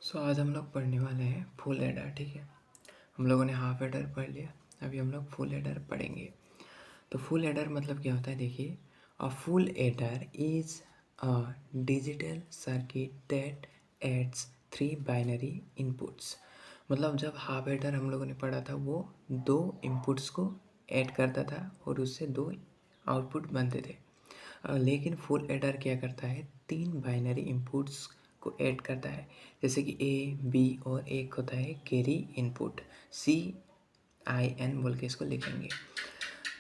आज हम लोग पढ़ने वाले हैं फुल एडर। ठीक है, हम लोगों ने हाफ एडर पढ़ लिया, अभी हम लोग फुल एडर पढ़ेंगे। तो फुल एडर मतलब क्या होता है, देखिए, अ full adder is a digital circuit that adds three binary inputs. मतलब जब हाफ एडर हम लोगों ने पढ़ा था वो दो इनपुट्स को ऐड करता था और उससे दो आउटपुट बनते थे। लेकिन फुल एडर क्या करता है, तीन बाइनरी इनपुट्स को ऐड करता है। जैसे कि ए, बी और एक होता है कैरी इनपुट, CIN बोल के इसको लिखेंगे।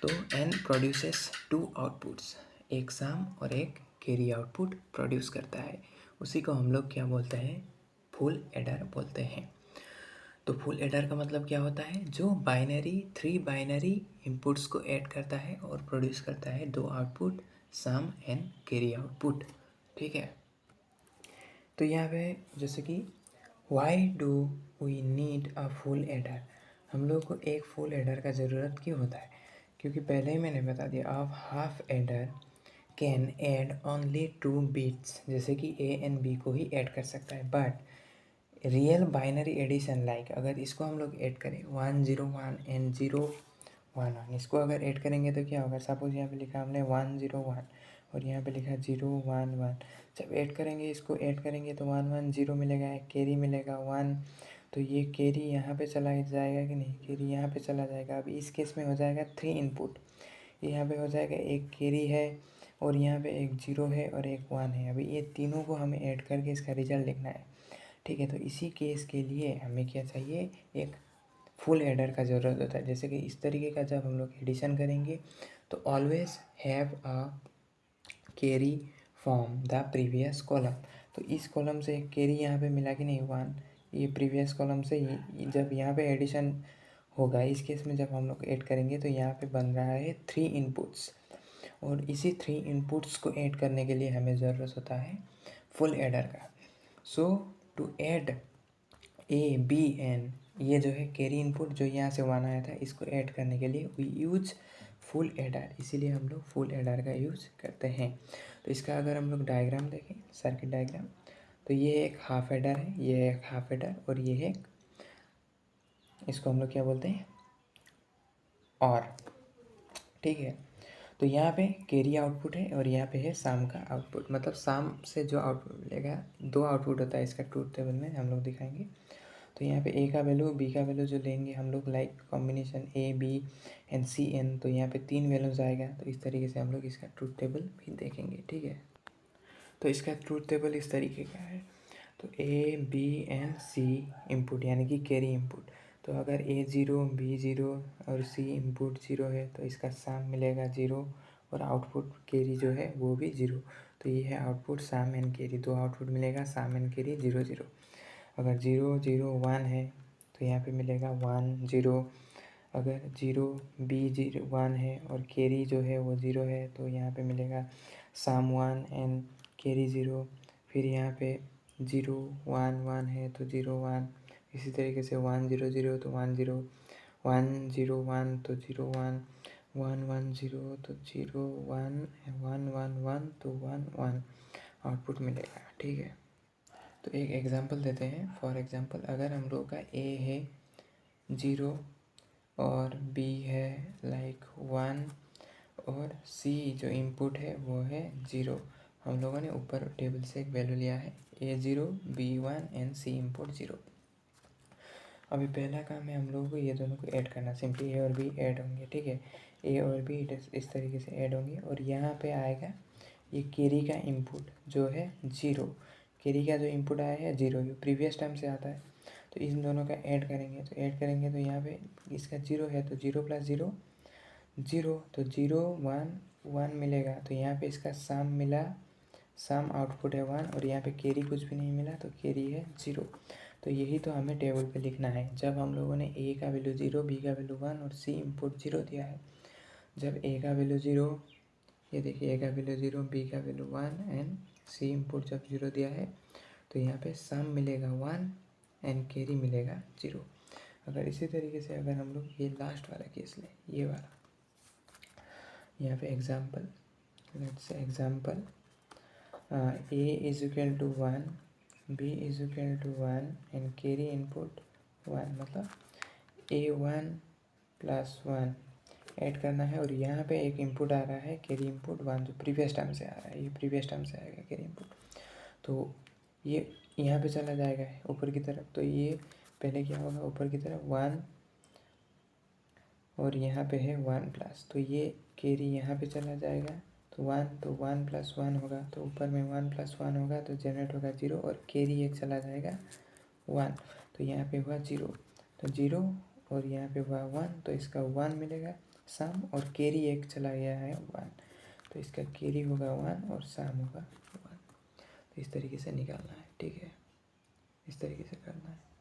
तो एन प्रोड्यूसेस टू आउटपुट्स, एक सम और एक कैरी आउटपुट प्रोड्यूस करता है। उसी को हम लोग क्या बोलते हैं, फुल एडर बोलते हैं। तो फुल एडर का मतलब क्या होता है, जो थ्री बाइनरी इनपुट्स को ऐड करता है और प्रोड्यूस करता है दो output, sum and carry output. ठीक है, तो यहाँ पे जैसे कि why do we need a full adder, हम लोग को एक फुल एडर का ज़रूरत क्यों होता है, क्योंकि पहले ही मैंने बता दिया अब half adder can add only two bits, जैसे कि ए एंड बी को ही ऐड कर सकता है। But real binary addition like अगर इसको हम लोग ऐड करें 101 एंड 011, इसको अगर ऐड करेंगे तो क्या होगा, सपोज यहाँ पे लिखा हमने 101 और यहाँ पे लिखा 011। जब ऐड करेंगे, इसको ऐड करेंगे तो 110 मिलेगा, एक कैरी मिलेगा 1। तो ये कैरी यहाँ पे चला जाएगा कि नहीं, कैरी यहाँ पे चला जाएगा। अब इस केस में हो जाएगा थ्री इनपुट, यहाँ पे हो जाएगा एक कैरी है और यहाँ पे एक 0 है और एक 1 है। अभी ये तीनों को हमें ऐड करके इसका रिजल्ट लिखना है। ठीक है, तो इसी केस के लिए हमें क्या चाहिए, एक फुल एडर का ज़रूरत होता है। जैसे कि इस तरीके का जब हम लोग एडिशन करेंगे तो always have a carry from the previous column. तो इस कॉलम से एक कैरी यहाँ पे मिला कि नहीं, 1, ये प्रीवियस कॉलम से जब यहाँ पे एडिशन होगा, इस केस में जब हम लोग ऐड करेंगे तो यहाँ पे बन रहा है थ्री इनपुट्स, और इसी थ्री इनपुट्स को ऐड करने के लिए हमें ज़रूरत होता है फुल एडर का। So to add A B and, ये जो है कैरी इनपुट जो यहाँ से 1 आया था, इसको ऐड करने के लिए वी यूज फुल एडर, इसीलिए हम लोग फुल एडर का यूज करते हैं। तो इसका अगर हम लोग डायग्राम देखें, सर्किट डायग्राम, तो ये एक हाफ एडर है, ये एक हाफ एडर और ये है, इसको हम लोग क्या बोलते हैं, और। ठीक है, तो यहाँ पे कैरी आउटपुट है और यहाँ पे है साम का आउटपुट। मतलब साम से जो आउटपुट मिलेगा, दो आउटपुट होता है इसका, ट्रूथ टेबल में हम लोग दिखाएंगे। तो यहाँ पे ए का वैल्यू, बी का वैल्यू जो लेंगे हम लोग, like combination A B and C in, तो यहाँ पे तीन वैल्यूज आएगा। तो इस तरीके से हम लोग इसका ट्रूथ टेबल भी देखेंगे। ठीक है, तो इसका ट्रूथ टेबल इस तरीके का है। तो A B and C input यानी कि कैरी इनपुट, तो अगर ए 0 बी 0 और सी इनपुट 0 है तो इसका सम मिलेगा 0 और आउटपुट कैरी जो है वो भी 0। तो ये है आउटपुट सम एंड कैरी, दो आउटपुट मिलेगा, सम एंड कैरी 0 0। अगर 0 0 1 है तो यहाँ पे मिलेगा 1 0। अगर 0 बी 0 1 है और कैरी जो है वो 0 है तो यहाँ पे मिलेगा सम 1 एंड कैरी 0। फिर यहाँ पे 0 1 1 है तो 0 1, इसी तरीके से 1 0 0 तो 1 0, 1 0 1 तो 0 1, 1 1 0 तो 0 1, 1 1 1 तो 1 1 आउटपुट मिलेगा। ठीक है, तो एक एग्जांपल देते हैं। फॉर एग्जांपल अगर हम लोग का ए है 0 और बी है लाइक 1 और सी जो इनपुट है वो है 0, हम लोगों ने ऊपर टेबल से एक वैल्यू लिया है ए 0 बी 1 एंड सी इनपुट 0। अभी पहला काम है हम लोगों को ये दोनों को ऐड करना, सिंपली ए और बी ऐड होंगे। ठीक है, ए और बी इस तरीके से ऐड होंगे और यहाँ पे आएगा ये कैरी का इनपुट जो है 0, कैरी का जो इनपुट आया है 0, ये प्रीवियस टाइम से आता है। तो इन दोनों का ऐड करेंगे, तो ऐड करेंगे तो यहाँ पे इसका 0 है तो 0 + 0 0, तो 0 1 1 मिलेगा। तो यहाँ पे इसका सम मिला, सम आउटपुट है 1 और यहाँ पे कैरी कुछ भी नहीं मिला तो कैरी है 0। तो यही तो हमें टेबल पे लिखना है। जब हम लोगों ने ए का वैल्यू 0, बी का वैल्यू 1 और सी इनपुट 0 दिया है, जब ए का वैल्यू 0, ये देखिए ए का वैल्यू 0, बी का वैल्यू 1 एंड सी इनपुट जब 0 दिया है तो यहाँ पे सम मिलेगा 1 एंड कैरी मिलेगा 0। अगर इसी तरीके से अगर हम लोग ये लास्ट वाला केस लें, ये वाला, यहाँ पे example, let's say example A is equal to 1 b is equal to 1 and carry input 1, मतलब a1 प्लस 1 ऐड करना है। और यहाँ पे एक इनपुट आ रहा है कैरी इनपुट 1, जो प्रीवियस टर्म से आ रहा है, ये प्रीवियस टर्म से आएगा कैरी इनपुट। तो ये यहाँ पे चला जाएगा ऊपर की तरफ, तो ये पहले क्या होगा, ऊपर की तरफ 1 और यहाँ पे है 1 प्लस, तो ये कैरी यहाँ पे चला जाएगा, तो 1 प्लस 1 होगा, तो ऊपर में 1 प्लस 1 होगा तो जनरेट होगा 0, और कैरी एक चला जाएगा 1, तो यहाँ पे हुआ 0, तो 0 और यहाँ पे हुआ 1, तो इसका 1 मिलेगा सम, और कैरी एक चला गया है 1, तो इसका कैरी होगा 1 और सम होगा 1। तो इस तरीके से निकालना है, ठीक है, इस तरीके से करना है।